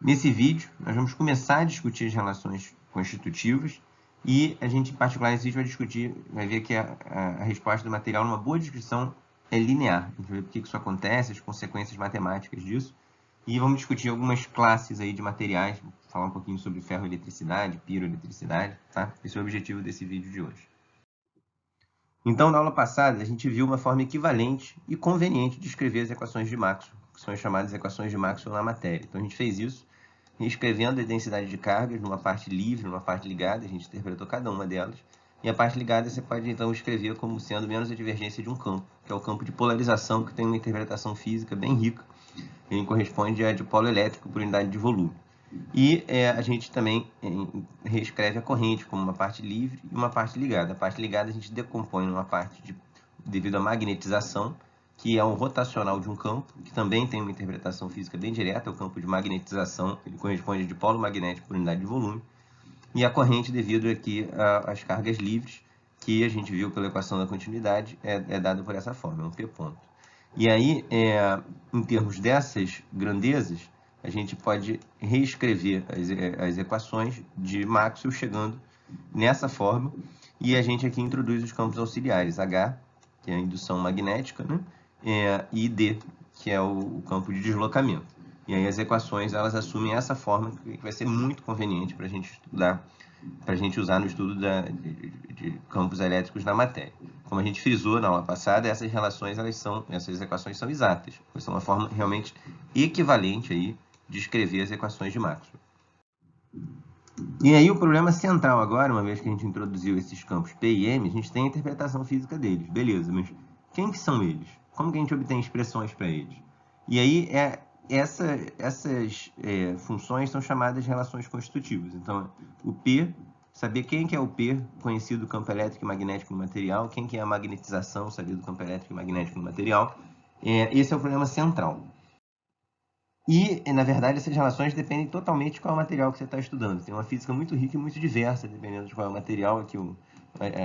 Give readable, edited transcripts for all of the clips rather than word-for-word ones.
Nesse vídeo, nós vamos começar a discutir as relações constitutivas e a gente, em particular, nesse vídeo vai ver que a resposta do material numa boa descrição é linear. A gente vai ver por que isso acontece, as consequências matemáticas disso. E vamos discutir algumas classes aí de materiais, falar um pouquinho sobre ferroeletricidade, piroeletricidade, tá? Esse é o objetivo desse vídeo de hoje. Então, na aula passada, a gente viu uma forma equivalente e conveniente de escrever as equações de Maxwell, que são as chamadas equações de Maxwell na matéria. Então, a gente fez isso escrevendo a densidade de cargas numa parte livre, numa parte ligada, a gente interpretou cada uma delas, e a parte ligada você pode então escrever como sendo menos a divergência de um campo, que é o campo de polarização, que tem uma interpretação física bem rica, ele corresponde a dipolo elétrico por unidade de volume. E a gente também reescreve a corrente como uma parte livre e uma parte ligada. A parte ligada a gente decompõe numa parte devido à magnetização, que é um rotacional de um campo, que também tem uma interpretação física bem direta, é o campo de magnetização, ele corresponde a dipolo magnético por unidade de volume, e a corrente devido aqui às cargas livres, que a gente viu pela equação da continuidade, é dada por essa forma, é um P ponto. E aí, em termos dessas grandezas, a gente pode reescrever as equações de Maxwell chegando nessa forma, e a gente aqui introduz os campos auxiliares, H, que é a indução magnética, né? E D, que é o campo de deslocamento. E aí as equações elas assumem essa forma que vai ser muito conveniente para a gente estudar, para a gente usar no estudo de campos elétricos na matéria. Como a gente frisou na aula passada, essas equações são exatas, são uma forma realmente equivalente aí de escrever as equações de Maxwell. E aí o problema central agora, uma vez que a gente introduziu esses campos P e M, a gente tem a interpretação física deles, beleza, mas quem que são eles? Como que a gente obtém expressões para eles? E aí essas funções são chamadas de relações constitutivas. Então, o P, saber quem que é o P, conhecido do campo elétrico e magnético no material, quem que é a magnetização, saber do campo elétrico e magnético no material, esse é o problema central. E, na verdade, essas relações dependem totalmente de qual é o material que você está estudando. Tem uma física muito rica e muito diversa, dependendo de qual é o material. Aqui,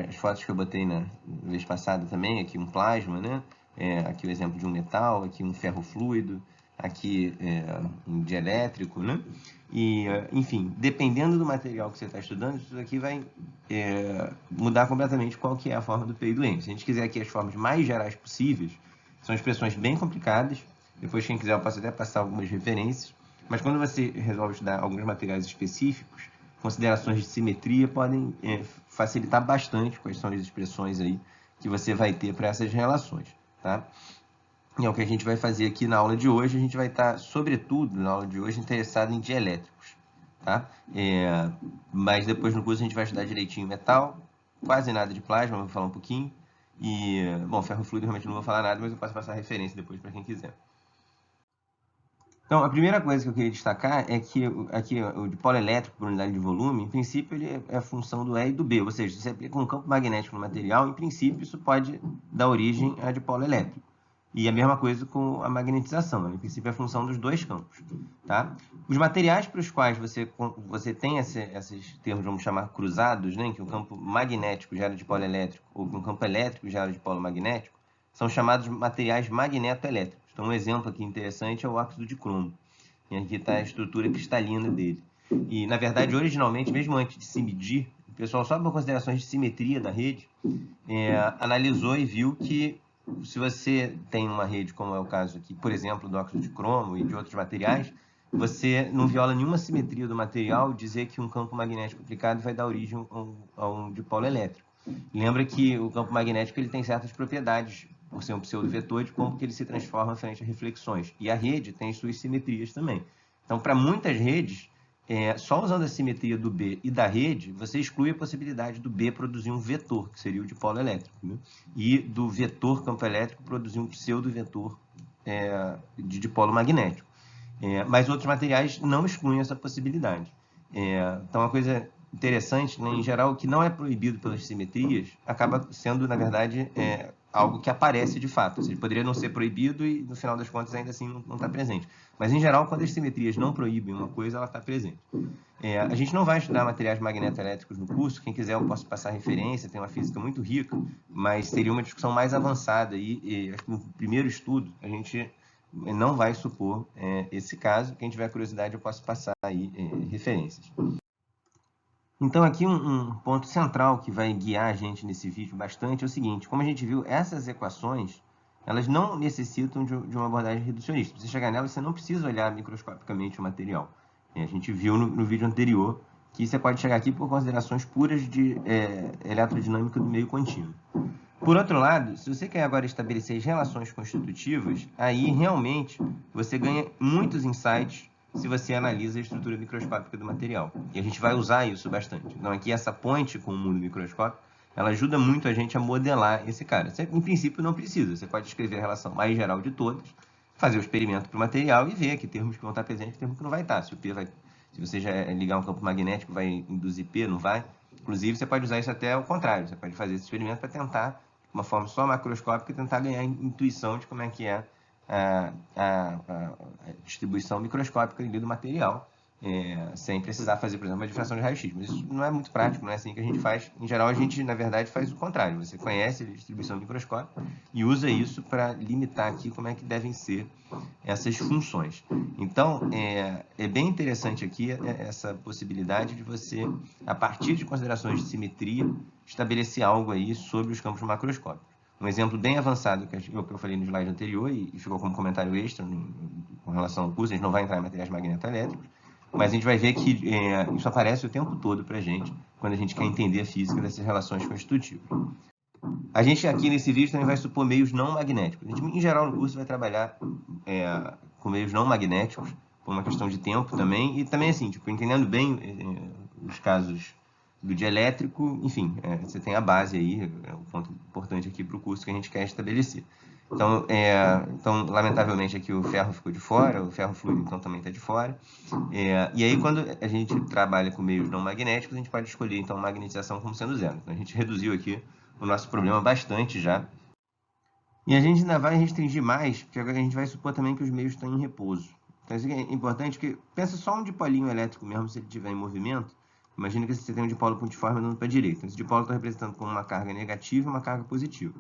as fotos que eu botei na vez passada também, aqui um plasma, né? Aqui o exemplo de um metal, aqui um ferro fluido, aqui um dielétrico, né? E, enfim, dependendo do material que você está estudando, isso aqui vai mudar completamente qual que é a forma do P e do M. Se a gente quiser aqui as formas mais gerais possíveis, são expressões bem complicadas. Depois, quem quiser, eu posso até passar algumas referências. Mas quando você resolve estudar alguns materiais específicos, considerações de simetria podem facilitar bastante quais são as expressões aí que você vai ter para essas relações, tá? E é o que a gente vai fazer aqui na aula de hoje. A gente vai estar, sobretudo, na aula de hoje, interessado em dielétricos, tá? Mas depois no curso a gente vai estudar direitinho metal, quase nada de plasma, vou falar um pouquinho. E, bom, ferro fluido realmente não vou falar nada, mas eu posso passar referência depois para quem quiser. Então, a primeira coisa que eu queria destacar é que aqui o dipolo elétrico por unidade de volume, em princípio, ele é a função do E e do B, ou seja, se você aplica um campo magnético no material, em princípio, isso pode dar origem a dipolo elétrico. E a mesma coisa com a magnetização, em princípio, é a função dos dois campos. Tá? Os materiais para os quais você tem esses termos, vamos chamar cruzados, né, em que um campo magnético gera dipolo elétrico ou que um campo elétrico gera dipolo magnético, são chamados materiais magnetoelétricos. Então, um exemplo aqui interessante é o óxido de cromo. E aqui está a estrutura cristalina dele. E, na verdade, originalmente, mesmo antes de se medir, o pessoal, só por considerações de simetria da rede, analisou e viu que se você tem uma rede, como é o caso aqui, por exemplo, do óxido de cromo e de outros materiais, você não viola nenhuma simetria do material dizer que um campo magnético aplicado vai dar origem a um dipolo elétrico. Lembra que o campo magnético ele tem certas propriedades, por ser um pseudo-vetor, de como que ele se transforma frente a reflexões. E a rede tem suas simetrias também. Então, para muitas redes, só usando a simetria do B e da rede, você exclui a possibilidade do B produzir um vetor, que seria o dipolo elétrico, né? E do vetor campo elétrico produzir um pseudo-vetor de dipolo magnético. Mas outros materiais não excluem essa possibilidade. Então, uma coisa interessante, né? Em geral, o que não é proibido pelas simetrias acaba sendo, na verdade, algo que aparece de fato. Ou seja, poderia não ser proibido e, no final das contas, ainda assim não está presente. Mas, em geral, quando as simetrias não proíbem uma coisa, ela está presente. A gente não vai estudar materiais magnetoelétricos no curso. Quem quiser, eu posso passar referência. Tem uma física muito rica, mas seria uma discussão mais avançada. E acho que no primeiro estudo, a gente não vai supor esse caso. Quem tiver curiosidade, eu posso passar aí referências. Então, aqui um ponto central que vai guiar a gente nesse vídeo bastante é o seguinte: como a gente viu, essas equações, elas não necessitam de uma abordagem reducionista. Para você chegar nelas, você não precisa olhar microscopicamente o material. A gente viu no vídeo anterior que você pode chegar aqui por considerações puras de eletrodinâmica do meio contínuo. Por outro lado, se você quer agora estabelecer as relações constitutivas, aí realmente você ganha muitos insights se você analisa a estrutura microscópica do material. E a gente vai usar isso bastante. Então aqui essa ponte com o mundo microscópico, ela ajuda muito a gente a modelar esse cara. Você, em princípio, não precisa. Você pode escrever a relação mais geral de todas, fazer o experimento para o material e ver que termos que vão estar presentes e termos que não vai estar. Se você já ligar um campo magnético, vai induzir P, não vai. Inclusive, você pode usar isso até ao contrário. Você pode fazer esse experimento para tentar, de uma forma só macroscópica, tentar ganhar intuição de como é que é a distribuição microscópica do material, sem precisar fazer, por exemplo, uma difração de raio-x. Mas isso não é muito prático, não é assim que a gente faz. Em geral, a gente, na verdade, faz o contrário. Você conhece a distribuição microscópica e usa isso para limitar aqui como é que devem ser essas funções. Então, é bem interessante aqui essa possibilidade de você, a partir de considerações de simetria, estabelecer algo aí sobre os campos macroscópicos. Um exemplo bem avançado que eu falei no slide anterior e ficou como comentário extra com relação ao curso, a gente não vai entrar em materiais magnetoelétricos, mas a gente vai ver que isso aparece o tempo todo para a gente quando a gente quer entender a física dessas relações constitutivas. A gente aqui nesse vídeo também vai supor meios não magnéticos. A gente, em geral, no curso vai trabalhar com meios não magnéticos, por uma questão de tempo também, e também assim, tipo, entendendo bem os casos do dielétrico, enfim, você tem a base aí, é um ponto importante aqui para o curso que a gente quer estabelecer. Então, lamentavelmente, aqui o ferro ficou de fora, o ferro fluido então também está de fora. E aí, quando a gente trabalha com meios não magnéticos, a gente pode escolher então magnetização como sendo zero. Então, a gente reduziu aqui o nosso problema bastante já. E a gente ainda vai restringir mais, porque agora a gente vai supor também que os meios estão em repouso. Então, isso é importante, porque pensa só um dipolinho elétrico mesmo, se ele estiver em movimento. Imagina que você tem um dipolo pontiforme andando para a direita. Então, esse dipolo está representando como uma carga negativa e uma carga positiva.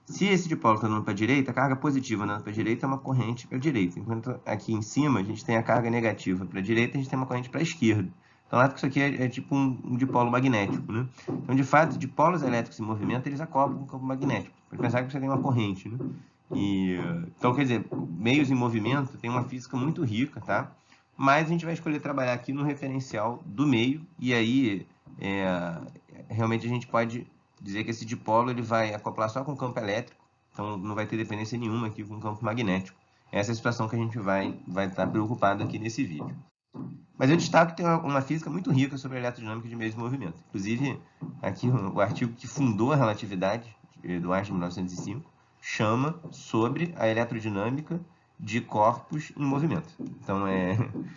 Se esse dipolo está andando para a direita, a carga positiva andando para a direita é uma corrente para a direita. Enquanto aqui em cima a gente tem a carga negativa para a direita, a gente tem uma corrente para a esquerda. Então, lá que isso aqui é tipo um dipolo magnético, né? Então, de fato, dipolos elétricos em movimento, eles acoplam com o campo magnético. Pode pensar que você tem uma corrente, né? Então, quer dizer, meios em movimento tem uma física muito rica, tá? Mas a gente vai escolher trabalhar aqui no referencial do meio, e aí realmente a gente pode dizer que esse dipolo ele vai acoplar só com o campo elétrico, então não vai ter dependência nenhuma aqui com o campo magnético. Essa é a situação que a gente vai estar preocupado aqui nesse vídeo. Mas eu destaco que tem uma física muito rica sobre a eletrodinâmica de meios de movimento. Inclusive, aqui o artigo que fundou a relatividade, do Einstein, de 1905, chama sobre a eletrodinâmica de corpos em movimento. Então,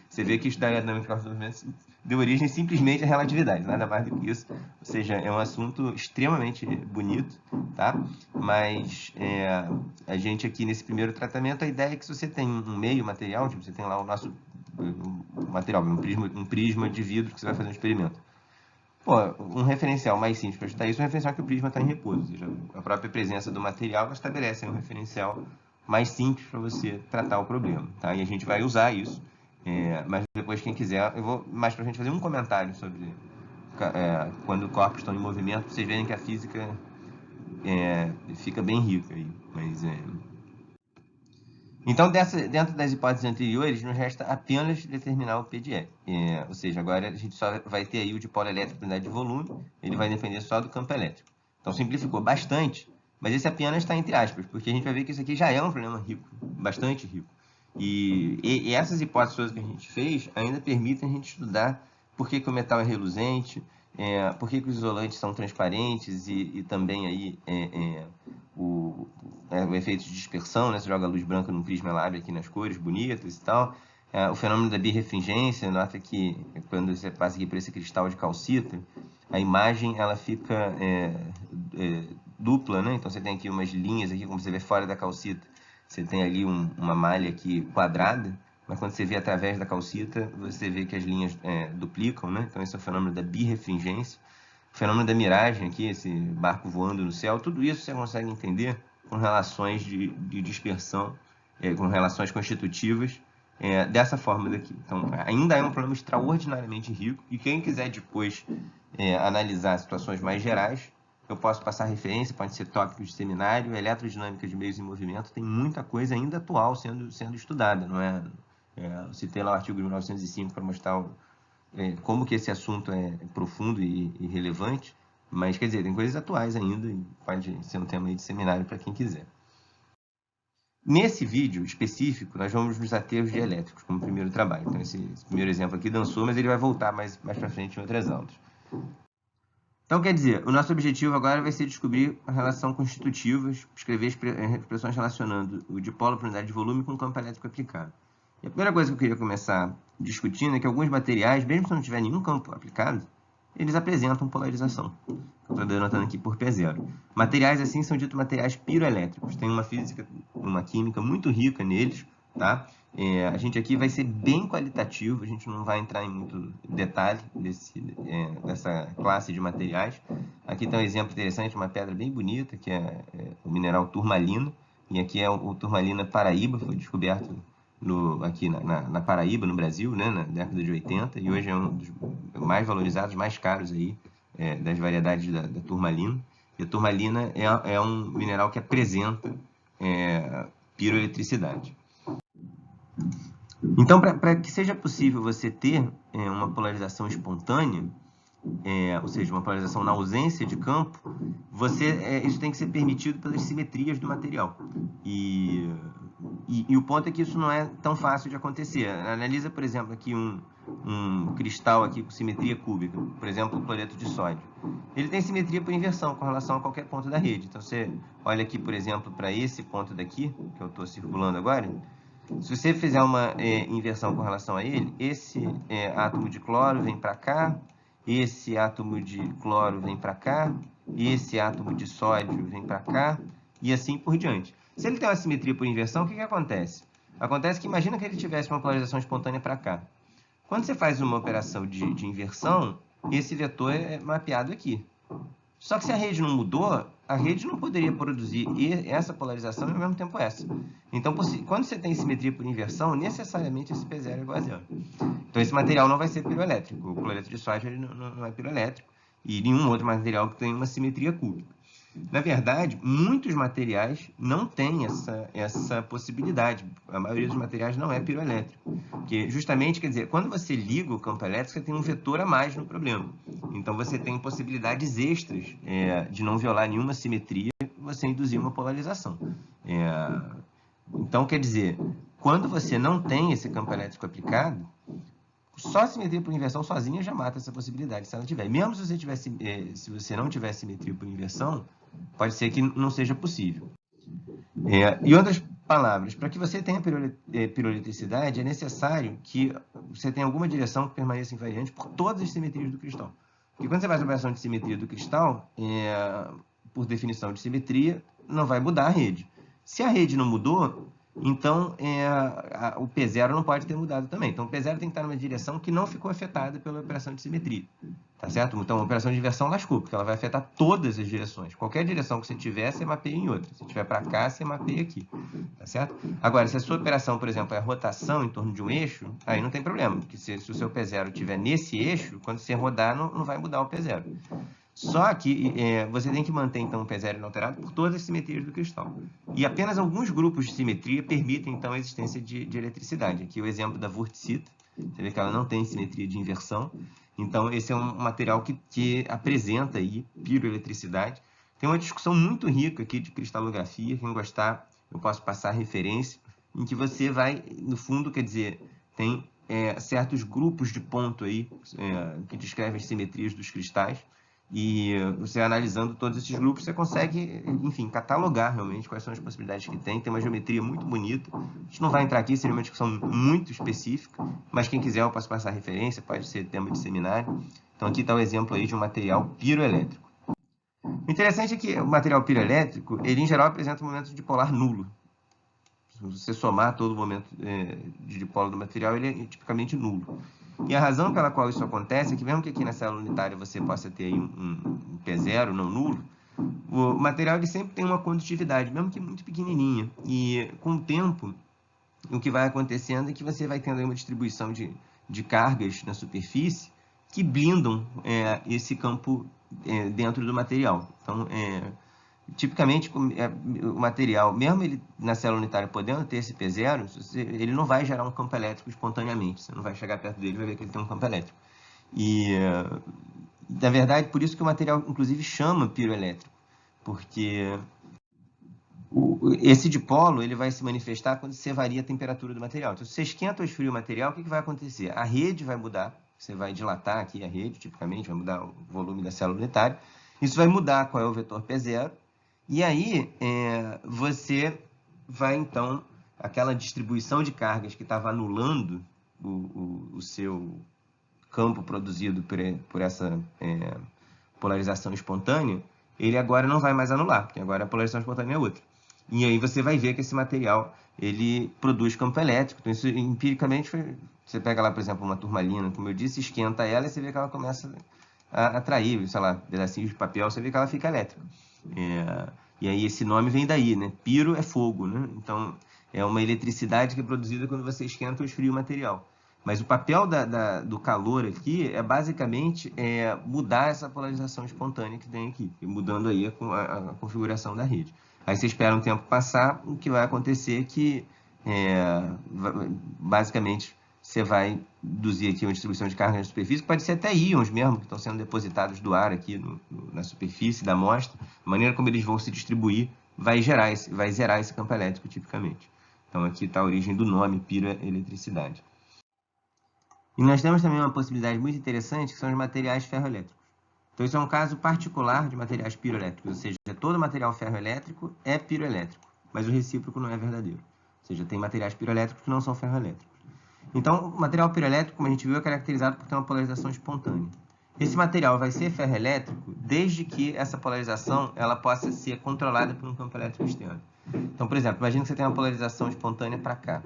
você vê que estudar a eletrodinâmica de corpos em movimento deu origem simplesmente à relatividade, nada mais do que isso. Ou seja, é um assunto extremamente bonito, tá? Mas a gente aqui nesse primeiro tratamento, a ideia é que se você tem um meio material, tipo, você tem lá o nosso material, um prisma de vidro que você vai fazer um experimento. Pô, um referencial mais simples para estudar isso é um referencial que o prisma está em repouso, ou seja, a própria presença do material estabelece um referencial mais simples para você tratar o problema, tá? E a gente vai usar isso, mas depois quem quiser, eu vou mais para a gente fazer um comentário sobre quando corpos estão em movimento, para vocês verem que a física fica bem rica aí, mas então, dentro das hipóteses anteriores, nos resta apenas determinar o P de E. Ou seja, agora a gente só vai ter aí o dipolo elétrico por unidade de volume, ele vai depender só do campo elétrico. Então, simplificou bastante, mas esse apenas está entre aspas, porque a gente vai ver que isso aqui já é um problema rico, bastante rico. E essas hipóteses que a gente fez ainda permitem a gente estudar por que o metal é reluzente, por que os isolantes são transparentes e também aí o efeito de dispersão, né? Você joga a luz branca num prisma lábio aqui nas cores bonitas e tal. O fenômeno da birrefringência, nota que quando você passa aqui por esse cristal de calcita, a imagem ela fica dupla, né? Então você tem aqui umas linhas aqui, como você vê fora da calcita, você tem ali uma malha aqui quadrada, mas quando você vê através da calcita, você vê que as linhas duplicam, né? Então esse é o fenômeno da birrefringência. O fenômeno da miragem aqui, esse barco voando no céu, tudo isso você consegue entender com relações de dispersão com relações constitutivas, dessa forma daqui. Então, ainda é um problema extraordinariamente rico, e quem quiser depois analisar situações mais gerais, eu posso passar referência, pode ser tópicos de seminário, eletrodinâmica de meios em movimento, tem muita coisa ainda atual sendo estudada, não é? Eu citei lá o artigo de 1905 para mostrar como que esse assunto é profundo e relevante, mas, quer dizer, tem coisas atuais ainda, e pode ser um tema aí de seminário para quem quiser. Nesse vídeo específico, nós vamos nos ater aos dielétricos como primeiro trabalho. Então, esse primeiro exemplo aqui dançou, mas ele vai voltar mais para frente em outras aulas. Então, quer dizer, o nosso objetivo agora vai ser descobrir a relação constitutiva, escrever expressões relacionando o dipolo por unidade de volume com o campo elétrico aplicado. E a primeira coisa que eu queria começar discutindo é que alguns materiais, mesmo se não tiver nenhum campo aplicado, eles apresentam polarização. Eu estou denotando aqui por P0. Materiais assim são ditos materiais piroelétricos. Tem uma física, uma química muito rica neles, tá? A gente aqui vai ser bem qualitativo, a gente não vai entrar em muito detalhe dessa classe de materiais. Aqui tem um exemplo interessante, uma pedra bem bonita, que é o mineral turmalina, e aqui é o turmalina Paraíba, foi descoberto aqui na Paraíba, no Brasil, né, na década de 80, e hoje é um dos mais valorizados, mais caros aí, das variedades da turmalina. E a turmalina é um mineral que apresenta piroeletricidade. Então, para que seja possível você ter uma polarização espontânea, ou seja, uma polarização na ausência de campo, isso tem que ser permitido pelas simetrias do material. E o ponto é que isso não é tão fácil de acontecer. Analisa, por exemplo, aqui um cristal aqui com simetria cúbica, por exemplo, o cloreto de sódio. Ele tem simetria por inversão com relação a qualquer ponto da rede. Então, você olha aqui, por exemplo, para esse ponto daqui, que eu estou circulando agora. Se você fizer uma inversão com relação a ele, esse átomo de cloro vem para cá, esse átomo de cloro vem para cá, esse átomo de sódio vem para cá, e assim por diante. Se ele tem uma simetria por inversão, o que acontece? Acontece que imagina que ele tivesse uma polarização espontânea para cá. Quando você faz uma operação de inversão, esse vetor é mapeado aqui. Só que se a rede não mudou, a rede não poderia produzir essa polarização e ao mesmo tempo essa. Então, quando você tem simetria por inversão, necessariamente esse P0 é igual a zero. Então, esse material não vai ser piroelétrico. O cloreto de sódio ele não é piroelétrico. E nenhum outro material que tem uma simetria cúbica. Na verdade, muitos materiais não têm essa possibilidade. A maioria dos materiais não é piroelétrico. Porque, justamente, quer dizer, quando você liga o campo elétrico, você tem um vetor a mais no problema. Então, você tem possibilidades extras de não violar nenhuma simetria, você induzir uma polarização. Então, quer dizer, quando você não tem esse campo elétrico aplicado, só a simetria por inversão sozinha já mata essa possibilidade, se ela tiver. Mesmo se você não tiver simetria por inversão, pode ser que não seja possível. Em outras palavras, para que você tenha piroeletricidade, é necessário que você tenha alguma direção que permaneça invariante por todas as simetrias do cristal. Porque quando você faz a operação de simetria do cristal, por definição de simetria, não vai mudar a rede. Se a rede não mudou, então o P0 não pode ter mudado também. Então o P0 tem que estar numa direção que não ficou afetada pela operação de simetria. Tá certo? Então a operação de inversão lascou, porque ela vai afetar todas as direções. Qualquer direção que você tiver, você mapeia em outra. Se tiver para cá, você mapeia aqui. Tá certo? Agora, se a sua operação, por exemplo, é a rotação em torno de um eixo, aí não tem problema. Porque se o seu P0 estiver nesse eixo, quando você rodar, não vai mudar o P0. Só que você tem que manter, então, o P0 inalterado por todas as simetrias do cristal. E apenas alguns grupos de simetria permitem, então, a existência de eletricidade. Aqui o exemplo da wurtzita. Você vê que ela não tem simetria de inversão. Então, esse é um material que apresenta aí piroeletricidade. Tem uma discussão muito rica aqui de cristalografia. Quem gostar, eu posso passar referência, em que você vai, no fundo, quer dizer, tem certos grupos de ponto aí que descrevem as simetrias dos cristais. E você analisando todos esses grupos, você consegue, enfim, catalogar realmente quais são as possibilidades que tem. Tem uma geometria muito bonita. A gente não vai entrar aqui, seria uma discussão muito específica, mas quem quiser eu posso passar referência, pode ser tema de seminário. Então aqui está o exemplo aí de um material piroelétrico. O interessante é que o material piroelétrico, ele em geral apresenta um momento dipolar nulo. Se você somar todo o momento de dipolo do material, ele é tipicamente nulo. E a razão pela qual isso acontece é que, mesmo que aqui na célula unitária você possa ter aí um P0 não nulo, o material ele sempre tem uma condutividade, mesmo que muito pequenininha. E com o tempo, o que vai acontecendo é que você vai tendo aí uma distribuição de cargas na superfície que blindam esse campo dentro do material. Então, tipicamente, o material, mesmo ele na célula unitária podendo ter esse P0, ele não vai gerar um campo elétrico espontaneamente. Você não vai chegar perto dele e vai ver que ele tem um campo elétrico. E, na verdade, por isso que o material, inclusive, chama piroelétrico, porque esse dipolo ele vai se manifestar quando você varia a temperatura do material. Então, se você esquenta ou esfria o material, o que vai acontecer? A rede vai mudar, você vai dilatar aqui a rede, tipicamente, vai mudar o volume da célula unitária. Isso vai mudar qual é o vetor P0, e aí você vai, então, aquela distribuição de cargas que estava anulando o seu campo produzido por essa polarização espontânea, ele agora não vai mais anular, porque agora a polarização espontânea é outra. E aí você vai ver que esse material ele produz campo elétrico. Então, isso empiricamente, você pega lá, por exemplo, uma turmalina, como eu disse, esquenta ela e você vê que ela começa a atrair, sei lá, pedacinhos de papel, você vê que ela fica elétrica. E aí esse nome vem daí, né? Piro é fogo, né? Então, é uma eletricidade que é produzida quando você esquenta ou esfria o material. Mas o papel do calor aqui é basicamente mudar essa polarização espontânea que tem aqui, mudando aí a configuração da rede. Aí você espera um tempo passar, o que vai acontecer é que, basicamente, você vai induzir aqui uma distribuição de carga na superfície, que pode ser até íons mesmo, que estão sendo depositados do ar aqui na superfície da amostra. A maneira como eles vão se distribuir vai zerar esse campo elétrico, tipicamente. Então, aqui está a origem do nome, piroeletricidade. E nós temos também uma possibilidade muito interessante, que são os materiais ferroelétricos. Então, isso é um caso particular de materiais piroelétricos, ou seja, todo material ferroelétrico é piroelétrico, mas o recíproco não é verdadeiro. Ou seja, tem materiais piroelétricos que não são ferroelétricos. Então, o material piroelétrico, como a gente viu, é caracterizado por ter uma polarização espontânea. Esse material vai ser ferroelétrico desde que essa polarização ela possa ser controlada por um campo elétrico externo. Então, por exemplo, imagine que você tem uma polarização espontânea para cá,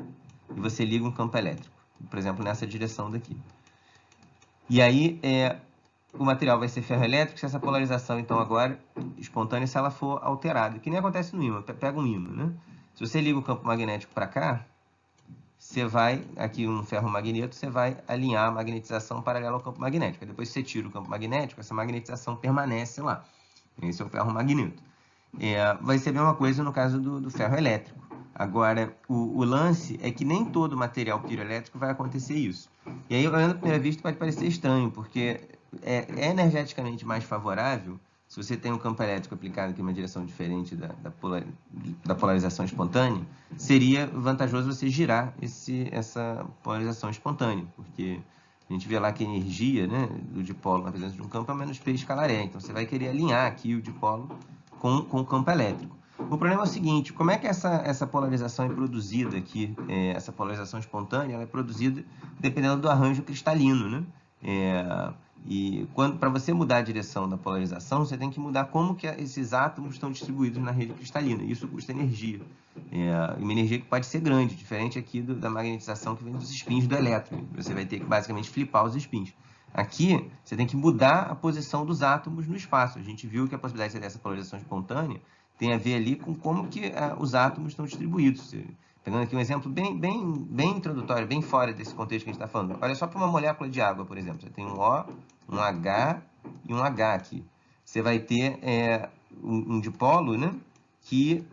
e você liga um campo elétrico, por exemplo, nessa direção daqui. E aí, o material vai ser ferroelétrico se essa polarização, então, agora, espontânea, se ela for alterada. Que nem acontece no ímã. Pega um ímã, né? Se você liga o campo magnético para cá, você vai, aqui um ferromagneto, você vai alinhar a magnetização paralela ao campo magnético. Depois você tira o campo magnético, essa magnetização permanece lá. Esse é o ferromagneto. Vai ser a mesma coisa no caso do ferro elétrico. Agora, o lance é que nem todo material piroelétrico vai acontecer isso. E aí, olhando à primeira vista, pode parecer estranho, porque é energeticamente mais favorável, se você tem um campo elétrico aplicado aqui em uma direção diferente da polarização espontânea, seria vantajoso você girar essa polarização espontânea, porque a gente vê lá que a energia, né, do dipolo na presença de um campo é menos P escalaré. Então, você vai querer alinhar aqui o dipolo com o campo elétrico. O problema é o seguinte, como é que essa polarização é produzida aqui? Essa polarização espontânea ela é produzida dependendo do arranjo cristalino, né? E para você mudar a direção da polarização, você tem que mudar como que esses átomos estão distribuídos na rede cristalina. Isso custa energia. Uma energia que pode ser grande, diferente aqui da magnetização que vem dos spins do elétron. Você vai ter que basicamente flipar os spins. Aqui, você tem que mudar a posição dos átomos no espaço. A gente viu que a possibilidade dessa polarização espontânea tem a ver ali com como que os átomos estão distribuídos. Pegando aqui um exemplo bem introdutório, bem fora desse contexto que a gente está falando. Olha só para uma molécula de água, por exemplo. Você tem um O, um H e um H aqui. Você vai ter um dipolo, né, que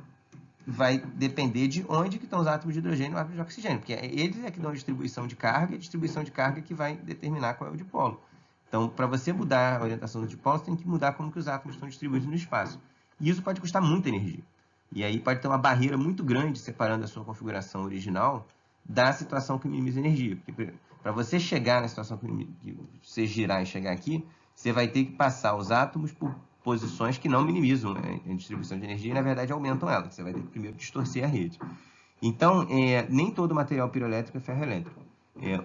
vai depender de onde que estão os átomos de hidrogênio e átomos de oxigênio, porque eles é que dão a distribuição de carga, e a distribuição de carga que vai determinar qual é o dipolo. Então, para você mudar a orientação do dipolo, você tem que mudar como que os átomos estão distribuídos no espaço. E isso pode custar muita energia. E aí pode ter uma barreira muito grande separando a sua configuração original da situação que minimiza energia. Porque para você chegar na situação que você girar e chegar aqui, você vai ter que passar os átomos por posições que não minimizam a distribuição de energia e, na verdade, aumentam ela. Você vai ter que primeiro distorcer a rede. Então, nem todo material piroelétrico é ferroelétrico.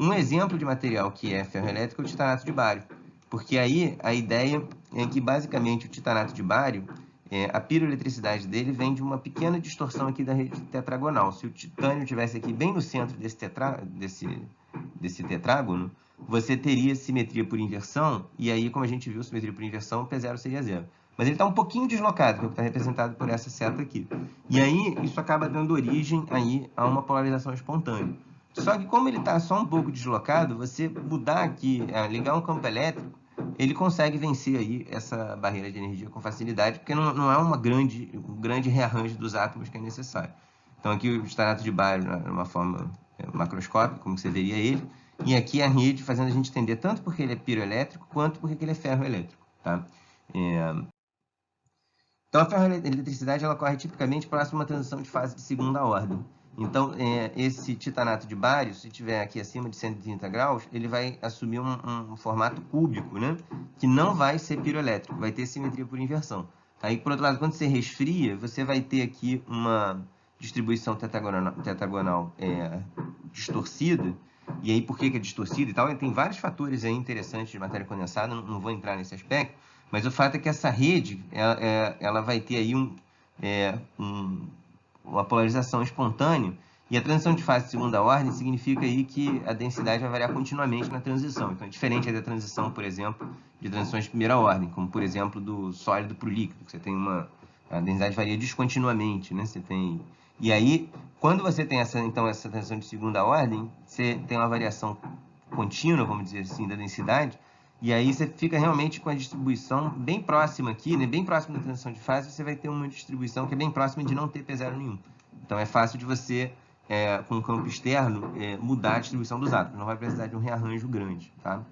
Um exemplo de material que é ferroelétrico é o titanato de bário. Porque aí a ideia é que, basicamente, o titanato de bário, a piroeletricidade dele vem de uma pequena distorção aqui da rede tetragonal. Se o titânio estivesse aqui bem no centro desse tetrágono, você teria simetria por inversão, e aí, como a gente viu, simetria por inversão, P0 seria 0. Mas ele está um pouquinho deslocado, que está representado por essa seta aqui. E aí, isso acaba dando origem aí a uma polarização espontânea. Só que como ele está só um pouco deslocado, você mudar aqui, ligar um campo elétrico, ele consegue vencer aí essa barreira de energia com facilidade, porque não é um grande rearranjo dos átomos que é necessário. Então aqui o estanato de bário, numa forma macroscópica, como você veria ele, e aqui a rede fazendo a gente entender tanto porque ele é piroelétrico, quanto porque ele é ferroelétrico. Tá? Então, a ferroeletricidade ela ocorre tipicamente próximo a uma transição de fase de segunda ordem. Então, esse titanato de bário, se tiver aqui acima de 130 graus, ele vai assumir um formato cúbico, né? Que não vai ser piroelétrico, vai ter simetria por inversão. Aí, por outro lado, quando você resfria, você vai ter aqui uma distribuição tetagonal distorcida. E aí, por que é distorcida e tal? Tem vários fatores aí interessantes de matéria condensada, não vou entrar nesse aspecto, mas o fato é que essa rede ela vai ter aí uma polarização espontânea, e a transição de fase de segunda ordem significa aí que a densidade vai variar continuamente na transição. Então, é diferente da transição, por exemplo, de transições de primeira ordem, como, por exemplo, do sólido para o líquido, que você tem a densidade varia descontinuamente, né? Você tem... E aí, quando você tem essa transição de segunda ordem, você tem uma variação contínua, vamos dizer assim, da densidade, e aí você fica realmente com a distribuição bem próxima aqui, né? Bem próximo da transição de fase, você vai ter uma distribuição que é bem próxima de não ter P0 nenhum. Então é fácil de você, com o campo externo, mudar a distribuição dos átomos. Não vai precisar de um rearranjo grande. Tá?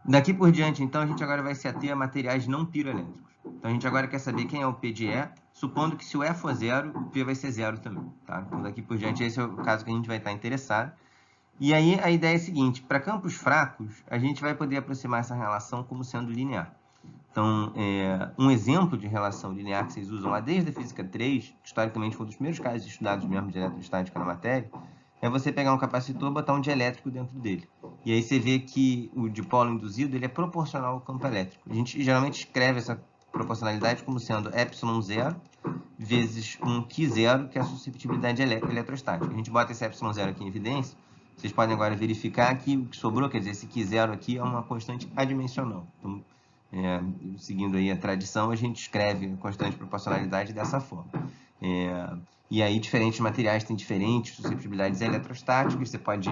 Daqui por diante, então, a gente agora vai se ater a materiais não piroelétricos. Então a gente agora quer saber quem é o P de E, supondo que se o E for zero, o P vai ser zero também. Tá? Então daqui por diante, esse é o caso que a gente vai estar interessado. E aí a ideia é a seguinte, para campos fracos, a gente vai poder aproximar essa relação como sendo linear. Então, um exemplo de relação linear que vocês usam lá desde a física 3, que historicamente foi um dos primeiros casos estudados mesmo de eletrostática na matéria, é você pegar um capacitor e botar um dielétrico dentro dele. E aí você vê que o dipolo induzido ele é proporcional ao campo elétrico. A gente geralmente escreve essa proporcionalidade como sendo ε0 vezes um Q0, que é a susceptibilidade eletrostática. A gente bota esse ε0 aqui em evidência. Vocês podem agora verificar que o que sobrou, quer dizer, esse Q0 aqui é uma constante adimensional. Então, seguindo aí a tradição, a gente escreve a constante de proporcionalidade dessa forma. E aí, diferentes materiais têm diferentes susceptibilidades eletrostáticas. Você pode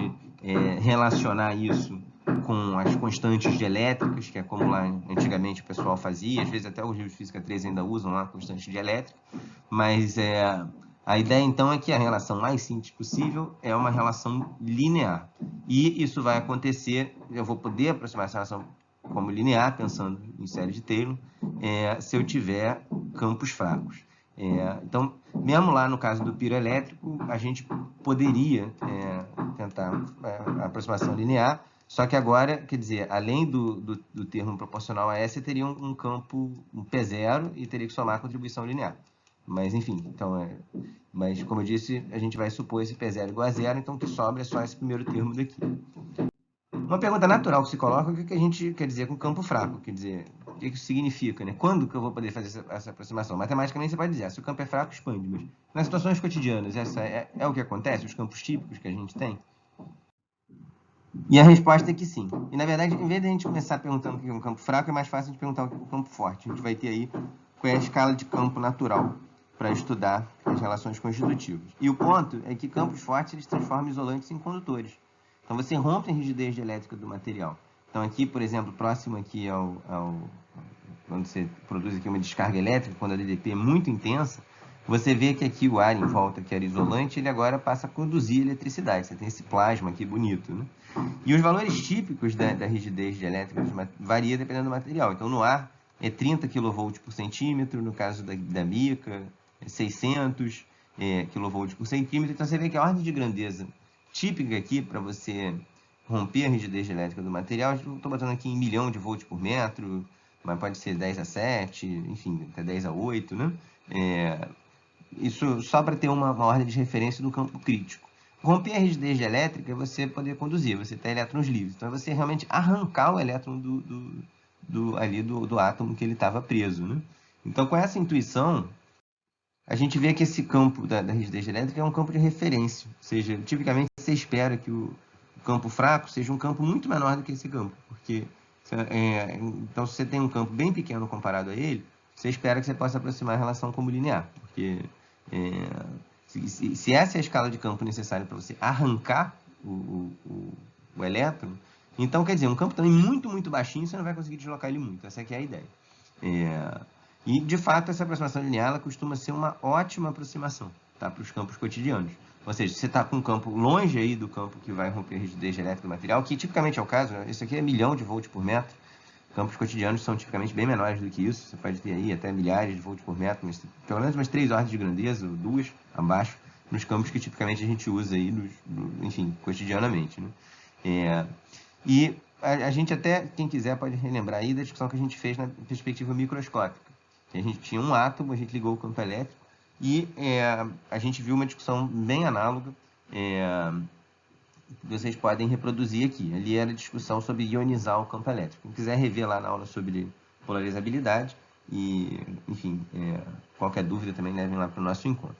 relacionar isso com as constantes dielétricas, que é como lá antigamente o pessoal fazia. Às vezes até os livros de Física 3 ainda usam lá a constante dielétrica. Mas a ideia, então, é que a relação mais simples possível é uma relação linear. E isso vai acontecer, eu vou poder aproximar essa relação como linear, pensando em série de Taylor, se eu tiver campos fracos. Então, mesmo lá no caso do piroelétrico, a gente poderia tentar a aproximação linear, só que agora, quer dizer, além do termo proporcional a S, teria um campo, um P0, e teria que somar a contribuição linear. Mas, enfim, então, mas como eu disse, a gente vai supor esse P0 igual a zero, então o que sobra é só esse primeiro termo daqui. Uma pergunta natural que se coloca é o que a gente quer dizer com campo fraco, quer dizer, o que isso significa, né? Quando que eu vou poder fazer essa aproximação? Matematicamente você pode dizer, se o campo é fraco, expande, mas nas situações cotidianas, essa é o que acontece, os campos típicos que a gente tem? E a resposta é que sim. E, na verdade, em vez de a gente começar perguntando o que é um campo fraco, é mais fácil de perguntar o que é um campo forte. A gente vai ter aí qual é a escala de campo natural para estudar as relações constitutivas. E o ponto é que campos fortes eles transformam isolantes em condutores. Então, você rompe a rigidez elétrica do material. Então, aqui, por exemplo, próximo aqui quando você produz aqui uma descarga elétrica, quando a DDP é muito intensa, você vê que aqui o ar em volta, que era isolante, ele agora passa a conduzir eletricidade. Você tem esse plasma aqui bonito, né? E os valores típicos da rigidez elétrica varia dependendo do material. Então, no ar, é 30 kV por centímetro, no caso da mica, é 600 kV por centímetro. Então, você vê que a ordem de grandeza típica aqui, para você romper a rigidez elétrica do material, estou botando aqui em 1.000.000 de volts por metro, mas pode ser 10 a 7, enfim, até 10 a 8, né? Isso só para ter uma ordem de referência do campo crítico. Romper a rigidez elétrica é você poder conduzir, você ter elétrons livres. Então, é você realmente arrancar o elétron do átomo que ele estava preso, né? Então, com essa intuição, a gente vê que esse campo da rigidez elétrica é um campo de referência. Ou seja, tipicamente você espera que o campo fraco seja um campo muito menor do que esse campo, porque Então, se você tem um campo bem pequeno comparado a ele, você espera que você possa aproximar a relação como linear, porque se essa é a escala de campo necessária para você arrancar o elétron, então, quer dizer, um campo também muito, muito baixinho, você não vai conseguir deslocar ele muito. Essa aqui é a ideia. E, de fato, essa aproximação linear ela costuma ser uma ótima aproximação, tá, para os campos cotidianos. Ou seja, se você está com um campo longe aí do campo que vai romper a rigidez elétrica do material, que tipicamente é o caso, isso aqui é 1.000.000 de volts por metro. Campos cotidianos são tipicamente bem menores do que isso. Você pode ter aí até milhares de volts por metro, mas pelo menos umas 3 ordens de grandeza, ou 2 abaixo, nos campos que tipicamente a gente usa aí, enfim, cotidianamente, né? E a gente até, quem quiser, pode relembrar aí da discussão que a gente fez na perspectiva microscópica. A gente tinha um átomo, a gente ligou o campo elétrico e a gente viu uma discussão bem análoga que vocês podem reproduzir aqui. Ali era a discussão sobre ionizar o campo elétrico. Quem quiser rever lá na aula sobre polarizabilidade e, enfim, qualquer dúvida também levem lá para o nosso encontro.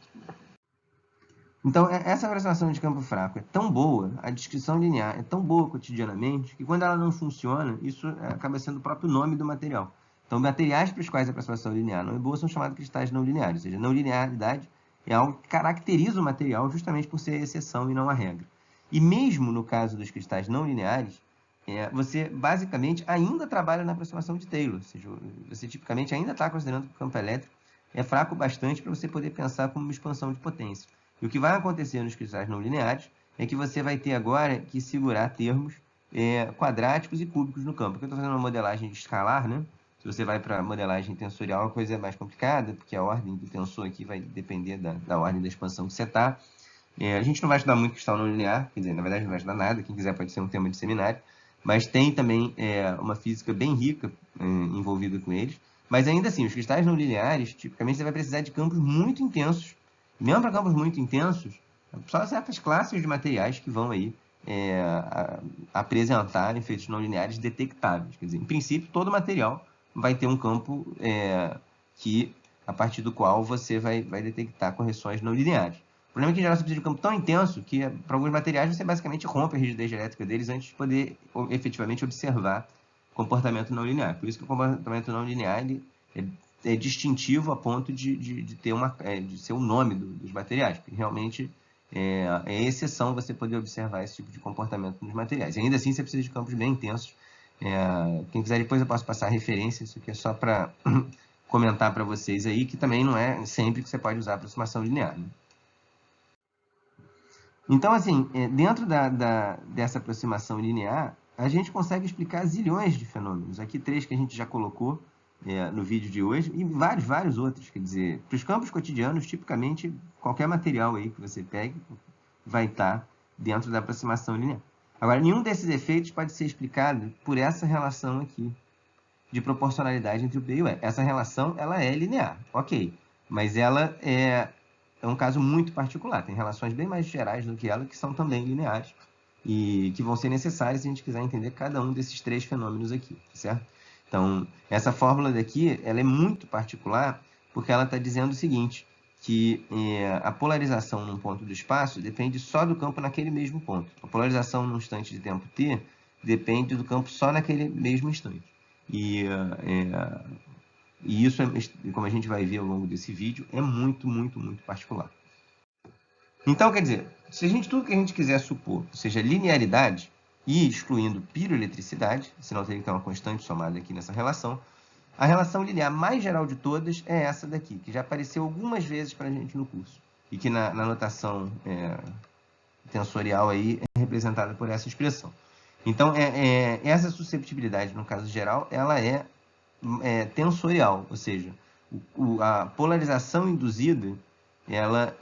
Então, essa aproximação de campo fraco é tão boa, a descrição linear é tão boa cotidianamente, que quando ela não funciona, isso acaba sendo o próprio nome do material. Então, materiais para os quais a aproximação linear não é boa são chamados cristais não lineares, ou seja, não linearidade é algo que caracteriza o material justamente por ser a exceção e não a regra. E mesmo no caso dos cristais não lineares, você basicamente ainda trabalha na aproximação de Taylor, ou seja, você tipicamente ainda está considerando que o campo elétrico é fraco bastante para você poder pensar como uma expansão de potência. E o que vai acontecer nos cristais não lineares é que você vai ter agora que segurar termos quadráticos e cúbicos no campo. Porque eu estou fazendo uma modelagem escalar, né? Se você vai para a modelagem tensorial, a coisa é mais complicada, porque a ordem do tensor aqui vai depender da ordem da expansão que você está. A gente não vai estudar muito cristal não linear, quer dizer, na verdade não vai estudar nada, quem quiser pode ser um tema de seminário, mas tem também uma física bem rica envolvida com eles. Mas ainda assim, os cristais não lineares, tipicamente você vai precisar de campos muito intensos. Mesmo para campos muito intensos, só certas classes de materiais que vão aí apresentar efeitos não lineares detectáveis. Quer dizer, em princípio, todo material vai ter um campo a partir do qual você vai detectar correções não lineares. O problema é que, em geral, você precisa de um campo tão intenso que, para alguns materiais, você basicamente rompe a rigidez elétrica deles antes de poder efetivamente observar comportamento não linear. Por isso que o comportamento não linear ele é distintivo a ponto de ser o nome dos materiais, porque realmente é exceção você poder observar esse tipo de comportamento nos materiais. E ainda assim, você precisa de campos bem intensos. Quem quiser, depois eu posso passar a referência, isso aqui é só para comentar para vocês aí, que também não é sempre que você pode usar aproximação linear, né? Então, assim, dentro dessa aproximação linear, a gente consegue explicar zilhões de fenômenos. Aqui 3 que a gente já colocou no vídeo de hoje, e vários outros. Quer dizer, para os campos cotidianos, tipicamente, qualquer material aí que você pegue vai estar dentro da aproximação linear. Agora, nenhum desses efeitos pode ser explicado por essa relação aqui de proporcionalidade entre o P e o E. Essa relação ela é linear, ok, mas ela é um caso muito particular. Tem relações bem mais gerais do que ela, que são também lineares e que vão ser necessárias se a gente quiser entender cada um desses 3 fenômenos aqui, certo? Então, essa fórmula daqui ela é muito particular porque ela está dizendo o seguinte, que a polarização num ponto do espaço depende só do campo naquele mesmo ponto. A polarização num instante de tempo t depende do campo só naquele mesmo instante. E isso, como a gente vai ver ao longo desse vídeo, é muito, muito, muito particular. Então, quer dizer, se tudo que a gente quiser supor seja linearidade, e excluindo piroeletricidade, senão teria que ter uma constante somada aqui nessa relação, a relação linear mais geral de todas é essa daqui, que já apareceu algumas vezes para a gente no curso, e que na notação tensorial aí é representada por essa expressão. Então, essa susceptibilidade, no caso geral, ela é tensorial, ou seja, a polarização induzida, ela,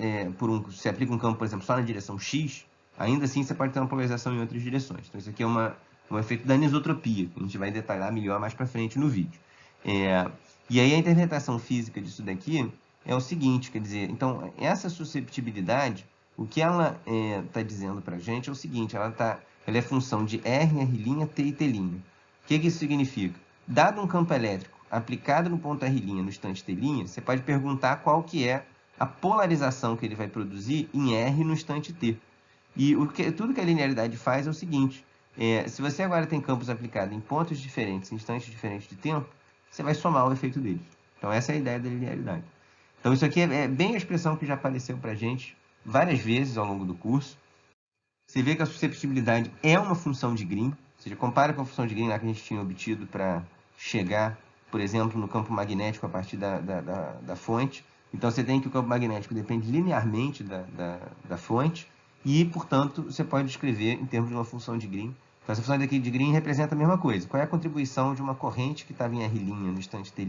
se aplica um campo, por exemplo, só na direção x, ainda assim você pode ter uma polarização em outras direções. Então, isso aqui é um efeito da anisotropia, que a gente vai detalhar melhor mais para frente no vídeo. E aí a interpretação física disso daqui é o seguinte, quer dizer, então, essa susceptibilidade, o que ela está dizendo para a gente é o seguinte, ela é função de R, R', T e T'. O que isso significa? Dado um campo elétrico aplicado no ponto R' no instante T', você pode perguntar qual que é a polarização que ele vai produzir em R no instante T. E tudo que a linearidade faz é o seguinte, Se você agora tem campos aplicados em pontos diferentes, em instantes diferentes de tempo, você vai somar o efeito deles. Então, essa é a ideia da linearidade. Então, isso aqui é bem a expressão que já apareceu para a gente várias vezes ao longo do curso. Você vê que a susceptibilidade é uma função de Green, ou seja, compara com a função de Green lá que a gente tinha obtido para chegar, por exemplo, no campo magnético a partir da fonte. Então, você tem que o campo magnético depende linearmente da fonte e, portanto, você pode escrever em termos de uma função de Green. Então, essa função daqui de Green representa a mesma coisa. Qual é a contribuição de uma corrente que estava em R' no instante T'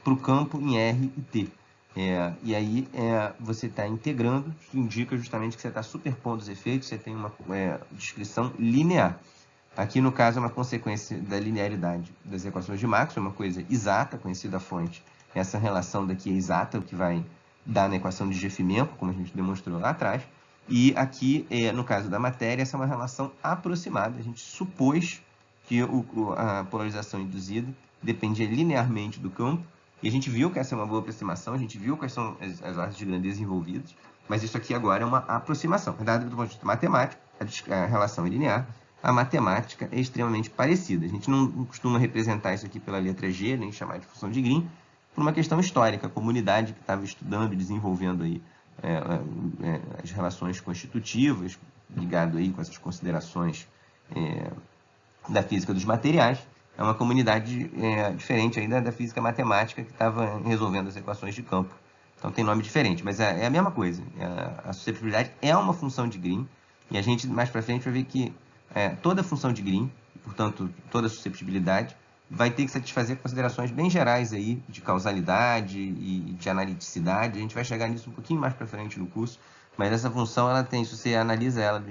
para o campo em R e T? E aí você está integrando, isso indica justamente que você está superpondo os efeitos, você tem uma descrição linear. Aqui, no caso, é uma consequência da linearidade das equações de Maxwell, uma coisa exata, conhecida a fonte. Essa relação daqui é exata, o que vai dar na equação de Diffie-Hellman, como a gente demonstrou lá atrás. E aqui, no caso da matéria, essa é uma relação aproximada. A gente supôs que a polarização induzida dependia linearmente do campo, e a gente viu que essa é uma boa aproximação, a gente viu quais são as ordens de grandeza envolvidas, mas isso aqui agora é uma aproximação. Dado do ponto de vista matemático, a relação é linear, a matemática é extremamente parecida. A gente não costuma representar isso aqui pela letra G, nem chamar de função de Green, por uma questão histórica. A comunidade que estava estudando e desenvolvendo aí, as relações constitutivas, ligado aí com essas considerações da física dos materiais, é uma comunidade diferente ainda da física matemática que estava resolvendo as equações de campo. Então tem nome diferente, mas é a mesma coisa. A susceptibilidade é uma função de Green, e a gente mais para frente vai ver que toda função de Green, portanto toda susceptibilidade, vai ter que satisfazer considerações bem gerais aí de causalidade e de analiticidade. A gente vai chegar nisso um pouquinho mais para frente no curso, mas essa função, ela tem, se você analisa ela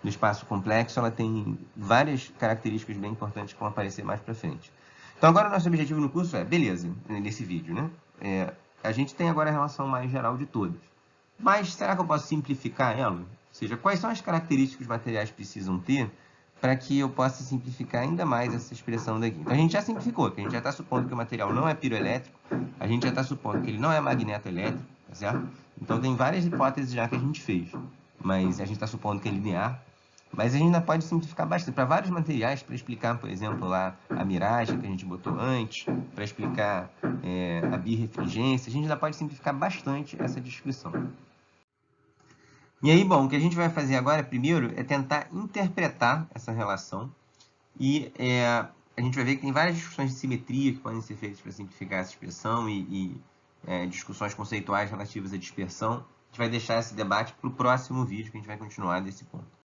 no espaço complexo, ela tem várias características bem importantes que vão aparecer mais para frente. Então, agora o nosso objetivo no curso beleza, nesse vídeo, né? A gente tem agora a relação mais geral de todas. Mas será que eu posso simplificar ela? Ou seja, quais são as características que os materiais precisam ter para que eu possa simplificar ainda mais essa expressão daqui? Então, a gente já simplificou, que a gente já está supondo que o material não é piroelétrico, a gente já está supondo que ele não é magnetoelétrico, tá certo? Então, tem várias hipóteses já que a gente fez, mas a gente está supondo que é linear. Mas a gente ainda pode simplificar bastante para vários materiais, para explicar, por exemplo, lá a miragem que a gente botou antes, para explicar a birrefringência, a gente ainda pode simplificar bastante essa descrição. E aí, bom, o que a gente vai fazer agora, primeiro, é tentar interpretar essa relação. E a gente vai ver que tem várias discussões de simetria que podem ser feitas para simplificar essa expressão e discussões conceituais relativas à dispersão. A gente vai deixar esse debate para o próximo vídeo, que a gente vai continuar desse ponto.